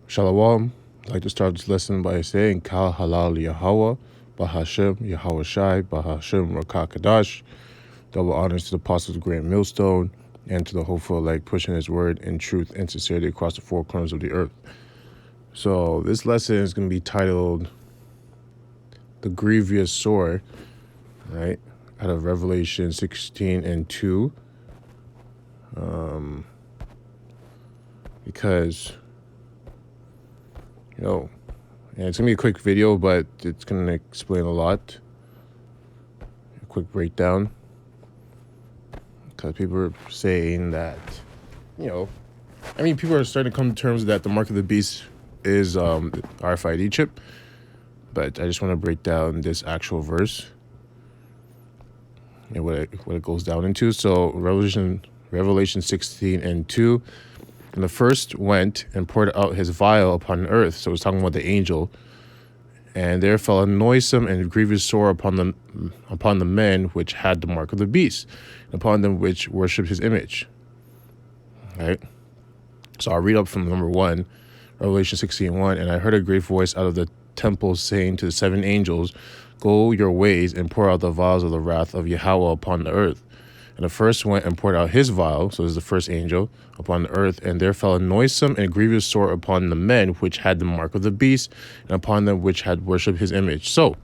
Shalom. I'd like to start this lesson by saying Kal Halal Yahweh, Bahashem Yahweh Shai, Bahashem Rakakadash. Double honors to the apostles of Grand Millstone and to the hopeful elect pushing his word in truth and sincerity across the four corners of the earth. So this lesson is going to be titled The Grievous Sore, right? Out of Revelation 16 and 2. Because, and it's going to be a quick video, but it's going to explain a lot. A quick breakdown. Because people are saying that, people are starting to come to terms that the mark of the beast is the RFID chip. But I just want to break down this actual verse and what it goes down into. So Revelation 16 and 2. And the first went and poured out his vial upon the earth. So it's talking about the angel. And there fell a noisome and grievous sore upon the men which had the mark of the beast, upon them which worshipped his image. Right? So I'll read up from number 1, Revelation 16:1. And I heard a great voice out of the temple saying to the 7 angels, Go your ways and pour out the vials of the wrath of Yahweh upon the earth. And the first went and poured out his vial, so this is the first angel, upon the earth. And there fell a noisome and grievous sore upon the men which had the mark of the beast, and upon them which had worshipped his image. So,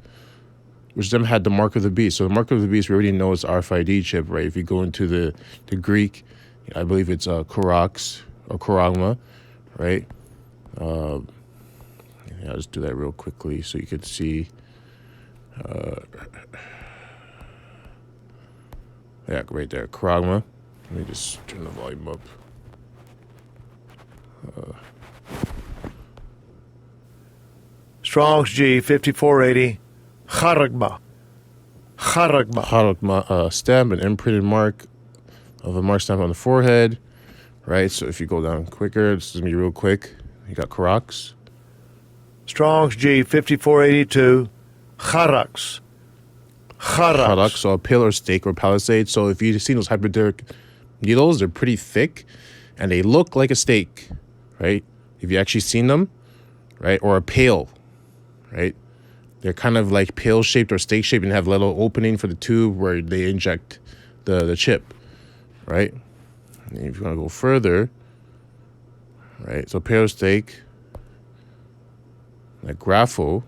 which them had the mark of the beast. So the mark of the beast, we already know it's RFID chip, right? If you go into the Greek, I believe it's Korox or Koragma, right? I'll just do that real quickly so you could see. Yeah, right there, Koragma. Let me just turn the volume up. Strong's G 5480. Charagma. Stamp, an imprinted mark of a mark stamp on the forehead, right? So if you go down quicker, this is going to be real quick. You got Korox. Strong's G 5482. Charax. So a pillar, stake, or palisade. So if you've seen those hypodermic needles, they're pretty thick and they look like a stake, right? If you actually seen them, right? Or a pail, right? They're kind of like pail shaped or stake shaped and have a little opening for the tube where they inject the chip, right? And if you want to go further, right? So pail, stake, like grapho.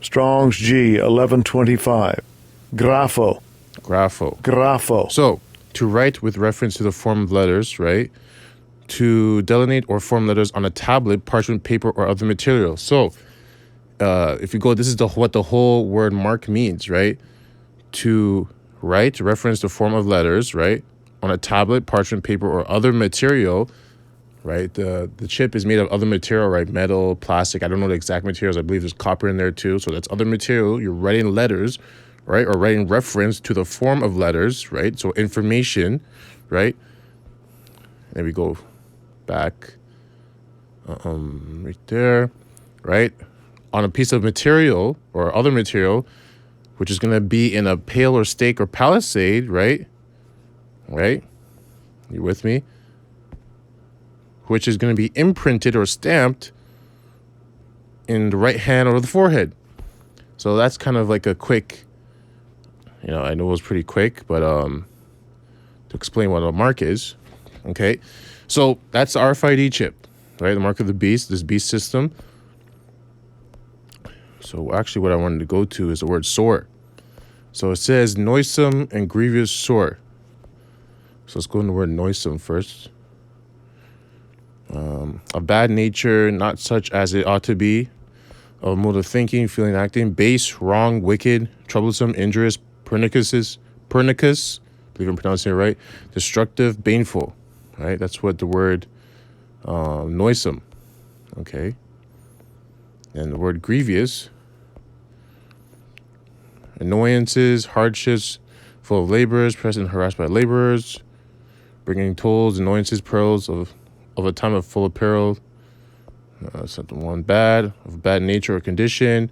Strong's G 1125. Grapho. So, to write with reference to the form of letters, right? To delineate or form letters on a tablet, parchment, paper, or other material. So, if you go, this is what the whole word mark means, right? To write, reference the form of letters, right? On a tablet, parchment, paper, or other material, right? The chip is made of other material, right? Metal, plastic. I don't know the exact materials. I believe there's copper in there too. So that's other material. You're writing letters, right? Or writing reference to the form of letters, right? So information, right? Then we go back, right there, right? On a piece of material or other material, which is going to be in a pail or stake or palisade, right? Right? You with me? Which is going to be imprinted or stamped in the right hand or the forehead. So that's kind of like a quick, I know it was pretty quick, but to explain what a mark is, okay? So that's the RFID chip, right? The mark of the beast, this beast system. So actually what I wanted to go to is the word sore. So it says noisome and grievous sore. So let's go into the word noisome first. Of bad nature, not such as it ought to be, of mode of thinking, feeling, acting, base, wrong, wicked, troublesome, injurious, pernicous, I believe I'm pronouncing it right, destructive, baneful, right? That's what the word noisome, okay? And the word grievous, annoyances, hardships, full of laborers, pressed and harassed by laborers, bringing tolls, annoyances, pearls of a time of full apparel, something one bad, of bad nature or condition,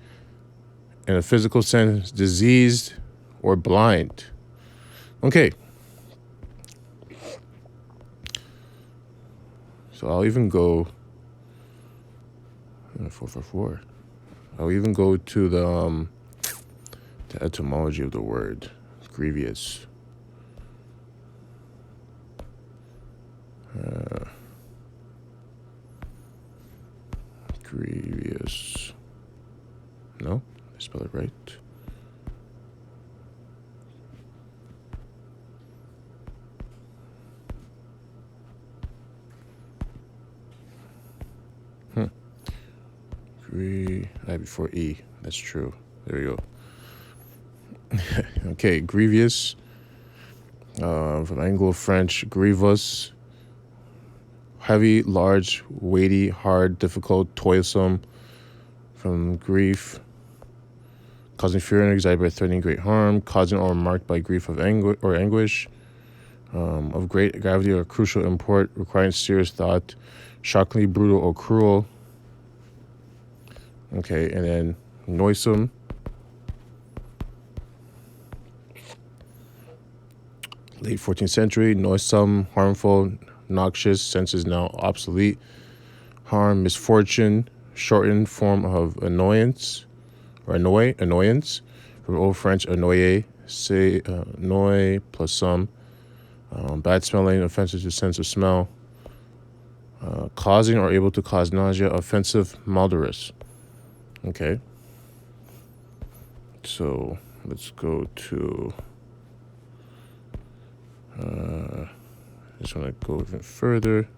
in a physical sense, diseased or blind. Okay. So I'll even go 444. I'll even go to the etymology of the word grievous. Grievous. No, I spell it right. I before E. That's true. There you go. Okay, grievous. From Anglo-French, grievous. Heavy, large, weighty, hard, difficult, toilsome. From grief. Causing fear and anxiety by threatening great harm. Causing or marked by grief of anguish. Of great gravity or crucial import. Requiring serious thought. Shockingly brutal or cruel. Okay, and then noisome. Late 14th century, noisome, harmful, noxious, sense is now obsolete. Harm, misfortune, shortened form of annoyance, or annoyance. From Old French, annoyer, say annoy plus some. Bad smelling, offensive to sense of smell. Causing or able to cause nausea, offensive, malodorous. Okay. So let's go to. I just want to go even further.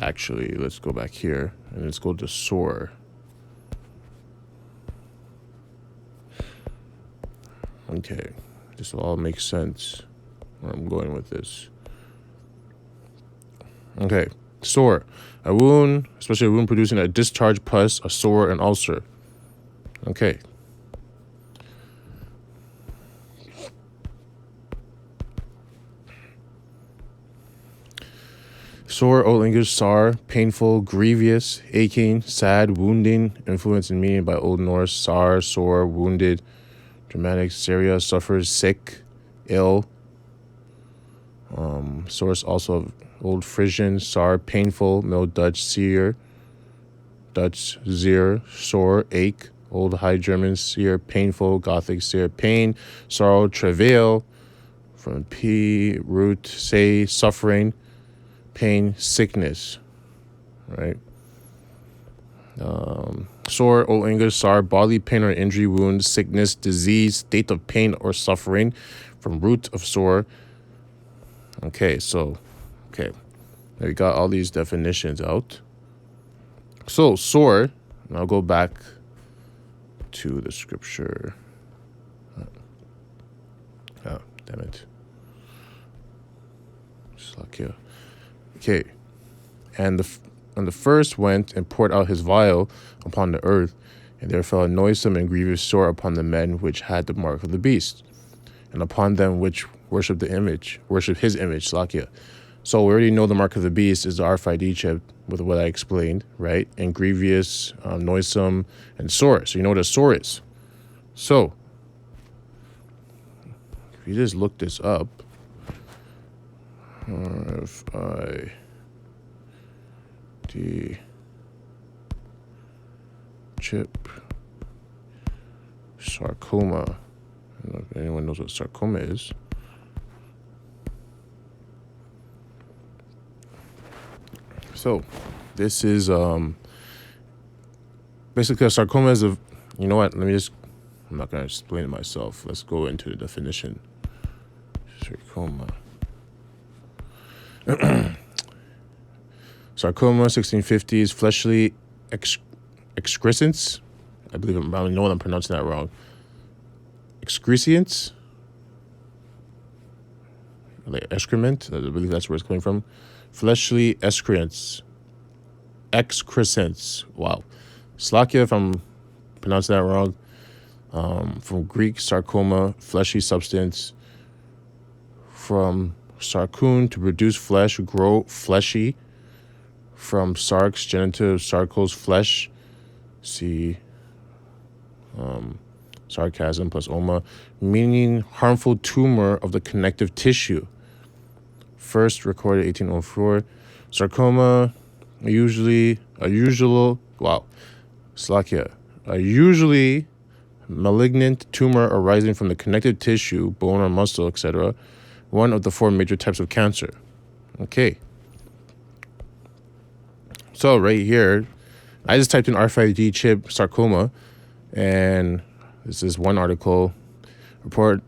Actually, let's go back here and let's go to sore. Okay, this will all make sense where I'm going with this. Okay, sore. A wound, especially a wound producing a discharge, pus, a sore, an ulcer. Okay. Sore, Old English, sar, painful, grievous, aching, sad, wounding, influence and meaning by Old Norse, sar, sore, wounded, Germanic, Syria, suffers, sick, ill. Source also of Old Frisian, sar, painful, Middle Dutch, seer, Dutch, zier, sore, ache, Old High German, seer, painful, Gothic, seer, pain, sorrow, travail, from P, root, say, suffering, pain, sickness, right? Sore, Old English, sar, bodily pain or injury, wound, sickness, disease, state of pain or suffering, from root of sore. Okay, we got all these definitions out. So, sore, and I'll go back to the scripture. Oh, damn it. Slakia. Okay, and the first went and poured out his vial upon the earth, and there fell a noisome and grievous sore upon the men which had the mark of the beast, and upon them which worship his image, Slakia. So we already know the mark of the beast is the RFID chip with what I explained, right? And grievous, noisome, and sore. So you know what a sore is. So if you just look this up, RFID chip, sarcoma. I don't know if anyone knows what sarcoma is. So this is basically a sarcoma is a, you know what, I'm not going to explain it myself. Let's go into the definition. Sarcoma. Sarcoma, 1650s, fleshly excrescence. I know I'm pronouncing that wrong. Excrescence? Like excrement? I believe that's where it's coming from. Fleshly excrescence. Wow. Slakia, if I'm pronouncing that wrong. From Greek, sarcoma, fleshy substance. From sarkoon, to produce flesh, grow fleshy. From sarx, genitive, sarcos, flesh. See, sarcasm plus oma, meaning harmful tumor of the connective tissue. First recorded 1804. Sarcoma, a usual Wow. Slakia. Usually malignant tumor arising from the connective tissue, bone or muscle, etc. One of the 4 major types of cancer. Okay. So right here, I just typed in R5D chip sarcoma, and this is one article, report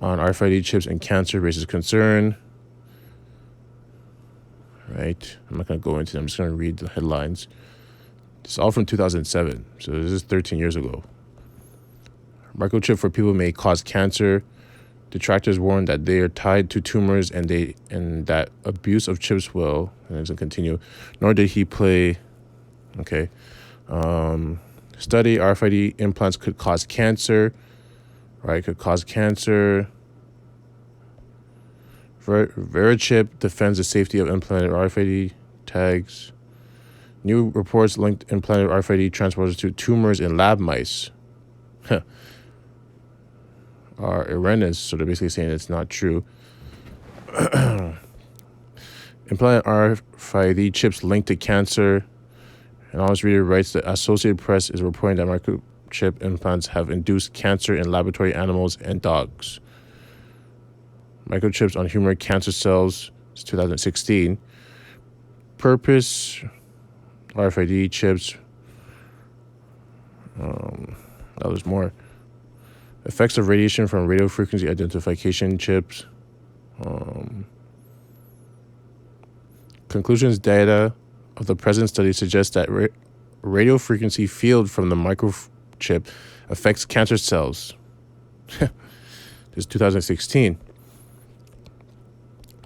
on RFID chips and cancer raises concern. Right, I'm not going to go into them. I'm just going to read the headlines. It's all from 2007, so this is 13 years ago. Microchip for people may cause cancer. Detractors warn that they are tied to tumors and that abuse of chips will, and it doesn't continue, nor did he play. Okay. Study RFID implants could cause cancer. Right, could cause cancer. Verichip defends the safety of implanted RFID tags. New reports linked implanted RFID transporters to tumors in lab mice. Are erroneous, so they're basically saying it's not true. Implanted RFID chips linked to cancer. An honest reader writes the Associated Press is reporting that microchip implants have induced cancer in laboratory animals and dogs. Microchips on human cancer cells, it's 2016. Purpose, RFID chips. There's more. Effects of radiation from radio frequency identification chips. Conclusions data of the present study suggest that radio frequency field from the microchip affects cancer cells. This is 2016.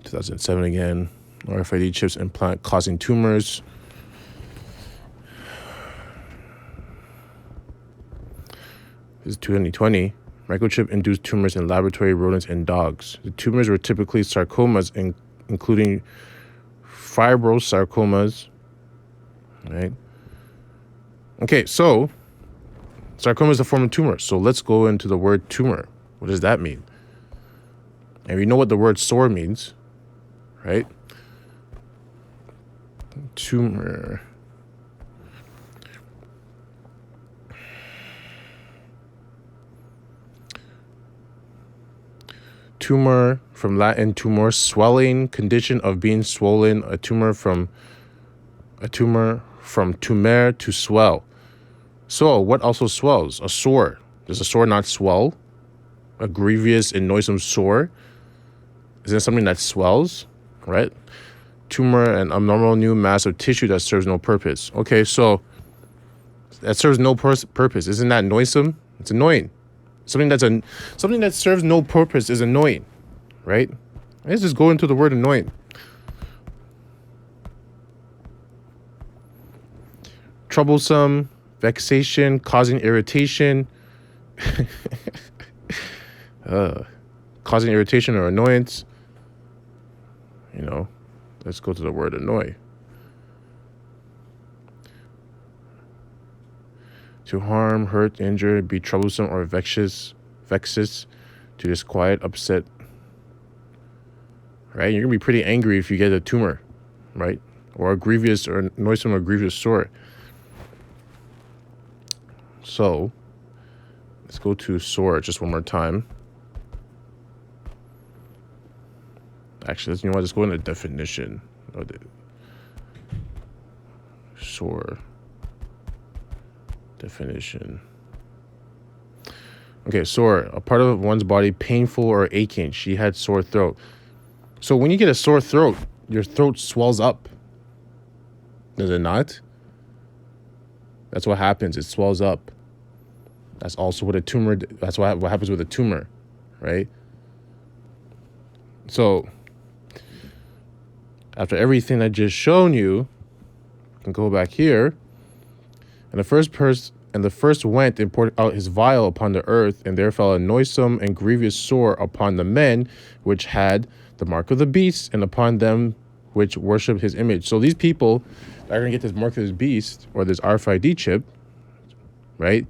2007 again. RFID chips implant causing tumors. This is 2020. Microchip induced tumors in laboratory rodents and dogs. The tumors were typically sarcomas, including fibrosarcomas. Right? Okay, so sarcoma is a form of tumor. So let's go into the word tumor. What does that mean? And we know what the word sore means, right? Tumor. Tumor, from Latin tumor, swelling, condition of being swollen. A tumor from tumere, to swell. So what also swells? A sore. Does a sore not swell? A grievous and noisome sore? Is there something that swells? Right? Tumor, an abnormal new mass of tissue that serves no purpose. Okay, so that serves no purpose. Isn't that noisome? It's annoying. Something that serves no purpose is annoying, right? Let's just go into the word annoying. Troublesome, vexation, causing irritation, causing irritation or annoyance. You know, let's go to the word annoy. To harm, hurt, injure, be troublesome or vexes, to disquiet, upset. Right? You're going to be pretty angry if you get a tumor, right? Or a grievous or noisome or grievous sore. So, let's go to sore just one more time. Actually, you know what? Let's go into definition of the sore. Definition. Okay, sore, a part of one's body painful or aching. She had sore throat. So when you get a sore throat, your throat swells up. Does it not? That's what happens. It swells up. That's also what a tumor. That's what happens with a tumor, right? So after everything I just shown you, you can go back here. And the first went and poured out his vial upon the earth, and there fell a noisome and grievous sore upon the men which had the mark of the beast, and upon them which worship his image. So these people that are going to get this mark of this beast, or this RFID chip, right?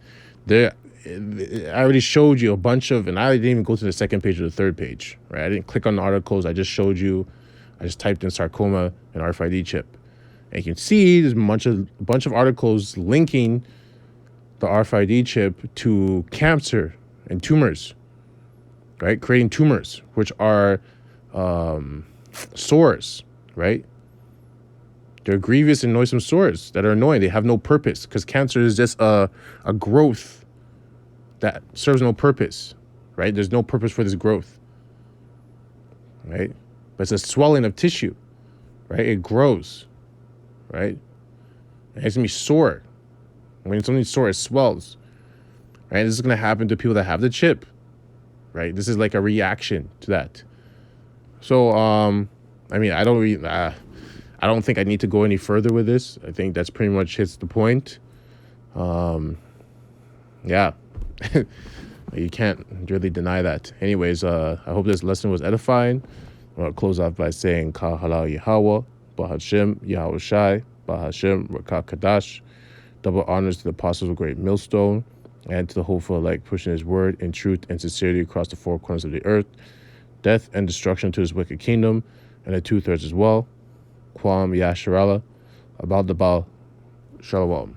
I already showed you a bunch of, and I didn't even go to the second page or the third page, right? I didn't click on the articles. I just showed you, I just typed in sarcoma and RFID chip. And you can see there's a bunch of articles linking the RFID chip to cancer and tumors, right? Creating tumors, which are sores, right? They're grievous and noisome sores that are annoying. They have no purpose because cancer is just a growth that serves no purpose, right? There's no purpose for this growth, right? But it's a swelling of tissue, right? It grows, right? And it's gonna be sore. When something's sore, it swells, right? This is gonna happen to people that have the chip, right? This is like a reaction to that. So, I mean, I don't think I need to go any further with this. I think that's pretty much hits the point. Yeah, you can't really deny that. Anyways, I hope this lesson was edifying. I'll close off by saying Ka Halal Yahweh, Bahashem Yahweh Shai, Bahashem Rakah Kadash. Double honors to the apostles of Great Millstone and to the hopeful elect pushing his word in truth and sincerity across the four corners of the earth. Death and destruction to his wicked kingdom and the 2/3 as well. Kwam Yasharala, about the Baal Shalom.